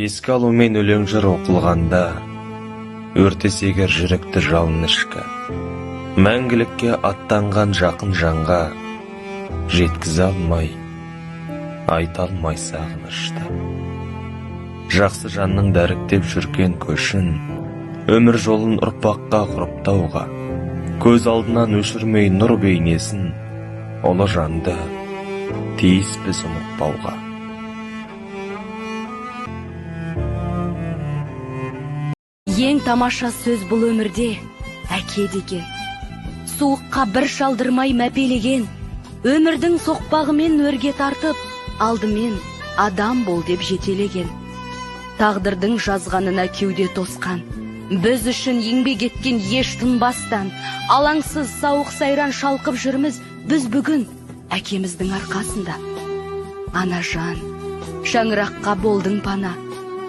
Еске алумен өлең жыр оқылғанда, өртесегер жүректі жалын ішкі. Мәңгілікке аттанған жақын жанға, жеткізе алмай, айта алмай сағынышты. Жақсы жанның дәріктеп жүрген көшін, өмір жолын ұрпаққа құрыптауға, көз алдынан өшірмей нұр бейнесін, ұлы жанды тиіс біз ұмытпауға. Ең тамаша сөз бұл өмірде әке деген, суыққа бір шалдырмай мәпелеген, өмірдің соқпағымен өрге тартып, алдымен адам бол деп жетелеген. Тағдырдың жазғанына кеуде тосқан, біз үшін еңбек еткен еш тынбастан, алаңсыз сауық сайран шалқып жүрміз біз бүгін әкеміздің арқасында. Ана жан, шаңыраққа болдың пана,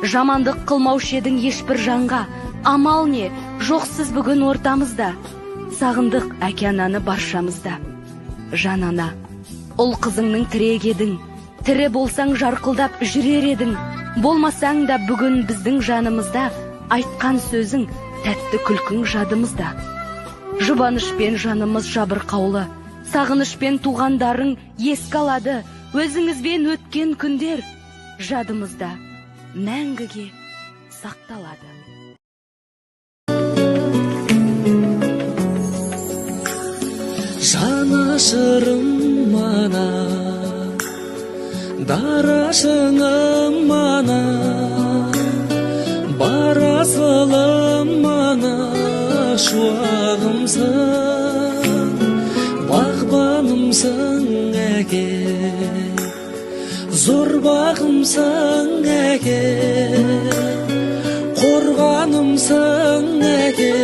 жамандық қылмаушы едің ешбір жанға, амал не, жоқсыз бүгін ортамызда, сағындық әке ананы баршамызда. Жан ана, ұл қызыңның тірек едің, тірі болсаң жарқылдап жүрер едің, болмасаң да бүгін біздің жанымызда, айтқан сөзің тәтті күлкің жадымызда. Жұбанышпен жанымыз жабырқаулы, сағынышпен туғандарың еске алады, өзіңізбен өткен күндер жадымызда мәңгіге сақталады. Жаны шырым мана, дара шыңым мана, барасылым мана, шуағымсың, бағбанымсың әке, зор бағымсың әке, қорғанымсың әке,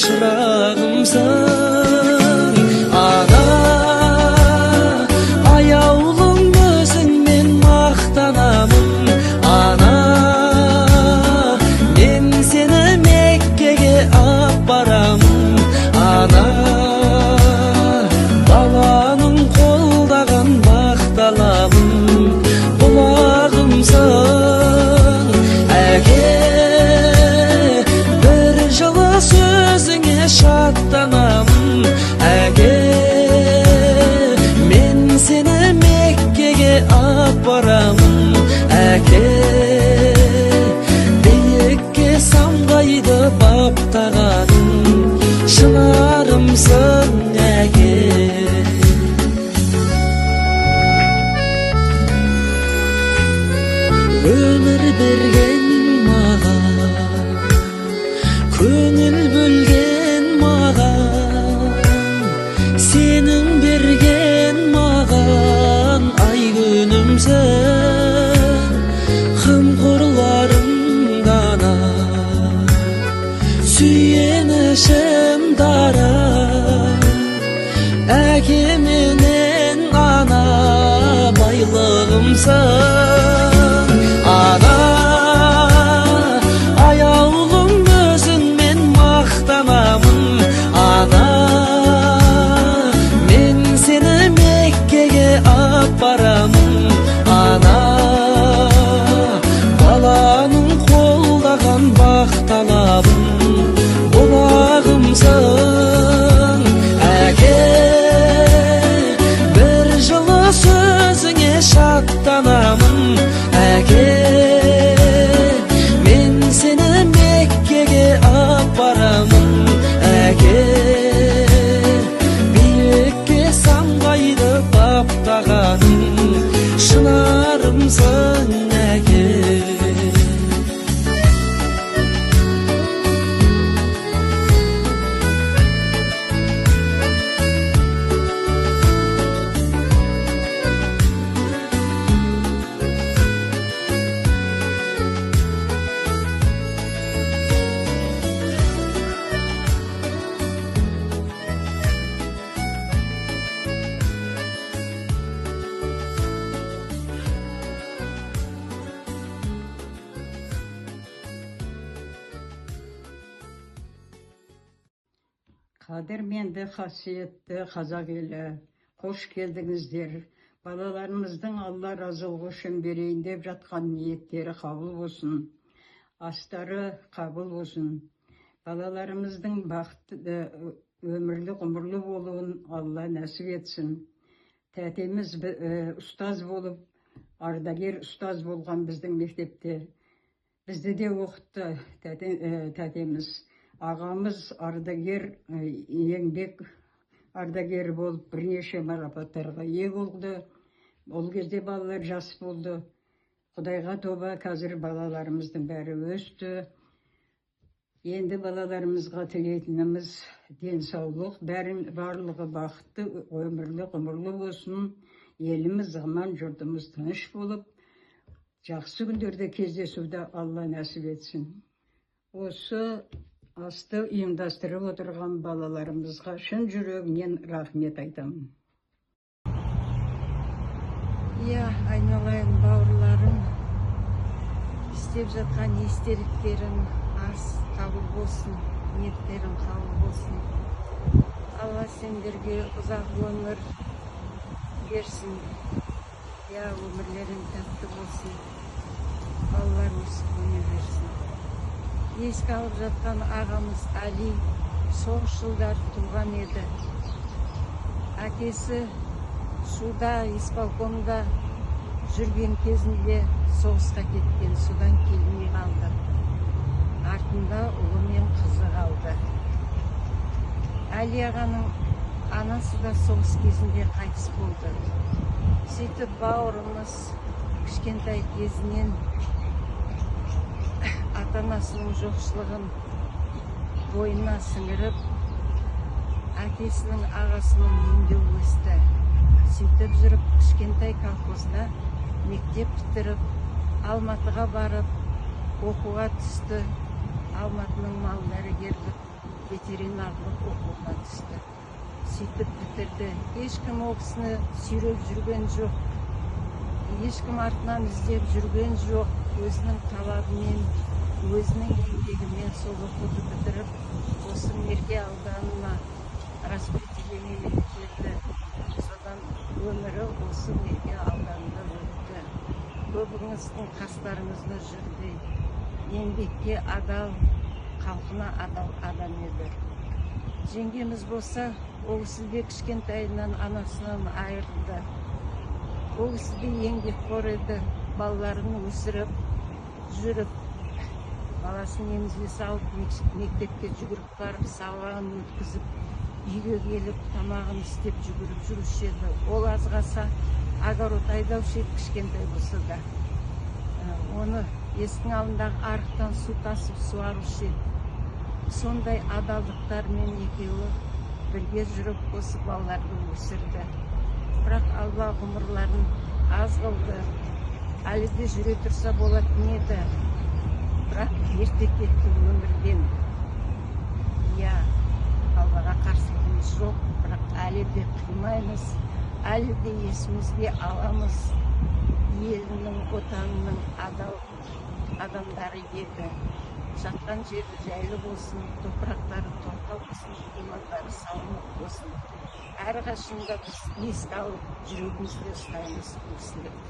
шырағымсың. Ана, аяулым өзіңмен мақтанамын. Ана, мен сені Меккеге апарамын. Ана, баланың қолдаған бақталамын. Бұлағымсың әке, бір жылы сөзіңе шаттанамын әке, мен сені Меккеге апарамын әке, биікке самғайды баптағаның шынарымсың әке. Өмір берген маған, көңіл бөлген маған, сенің берген маған ай күнімсің, қымқұрларым дана, сүйенішім дара, әке менен ана байлығымсың. Ана, аяулым өзіңмен мақтанамын. Ана, мен сені Меккеге апарамын. Ана, баланың қолдаған бақталабын. Бұлағымсың әке, бір жылы сөзіңе шаттанамын әке, мен сені Меккеге апарамын әке, биікке самғайды баптағаның шынарымсың әке. Қадірменді қасиетті қазақ елі, қош келдіңіздер. Балаларымыздың Алла разылығы үшін берейін деп жатқан ниеттері қабыл болсын. Астары қабыл болсын. Балаларымыздың бақытты өмірлі ғұмырлы болуын Алла нәсіп етсін. Тәтеміз ұстаз болып, ардагер ұстаз болған біздің мектепте. Бізді де оқытты тәтеміз. Ағамыз ардагер, еңбек ардагері болып бірнеше марапаттарға ие болды. Ол кезде балалар жас болды. Құдайға тоба, қазір балаларымыздың бәрі өсті. Енді балаларымызға тілейтініміз денсаулық, барлығы бақытты, өмірлі, ғұмырлы болсын. Еліміз аман, жұртымыз тыныш болып, жақсы күндерде кездесуді Алла нәсіп етсін. Осы асты ұйымдастырып отырған балаларымызға шын жүрегімнен рахмет айтамын. Айналайын бауырларым, істеп жатқан естеліктерің аз қабыл болсын, ниеттерің қабыл болсын. Алла сендерге ұзақ өмір берсін. Өмірлерің тәтті болсын. Балалар өсіп өне берсін. Еске алып жатқан ағамыз Али соғыс жылдар туған еді. Әкесі суда, исполкомда жүрген кезінде соғысқа кеткен, судан келмей қалды. Артында ұлы мен қызы қалды. Али ағаның анасы да соғыс кезінде қайтыс болды. Сөйтіп бауырымыз кішкентай кезінен ата-анасының жоқшылығын бойына сіңіріп, әкесінің ағасының үйінде өсті. Сөйтіп жүріп, кішкентай колхозда мектеп бітіріп, Алматыға барып, оқуға түсті. Алматының мал дәрігерлік, ветеринарлық оқуға түсті. Сөйтіп бітірді. Ешкім ол кісіні сүйреп жүрген жоқ. Ешкім артынан іздеп жүрген жоқ. Өзінің талабымен, өзінің еңбегімен сол оқуды бітіріп, осы Мерке ауданына распределениемен келді. Содан өмірі осы Мерке ауданында өтті. Көбіңіздің қастарыңызда жүрді. Еңбекке адал, халқына адал адам еді. Жеңгеміз болса, ол кісі де кішкентайынан анасынан айырылды. Ол кісі де еңбекқор еді. Балаларын өсіріп, жүріп, баласын емізге салып, мектепке жүгіріп барып, сабағын өткізіп, үйге келіп, тамағын істеп жүгіріп жүруші еді. Ол азғаса огород айдаушы еді, кішкентай болса да. Оны есіктің алдындағы арықтан су тасып суарушы еді. Сондай адалдықтармен екеуі бірге жүріп, осы балаларды өсірді. Бірақ Алла ғұмырларын аз қылды. Әлі де жүре тұрса болатын еді. Бірақ ерте кетті өмірден. Аллаға қарсылығымыз жоқ, бірақ әлі де қимаймыз, әлі де есімізге аламыз. Елінің, отанының адал адамдары еді. Жатқан жері жайлы болсын, топырақтары тоқтау болсын, имандары салынып болсын. Әрқашанда біз еске алып жүрегімізде ұстаймыз бұл кісілерді.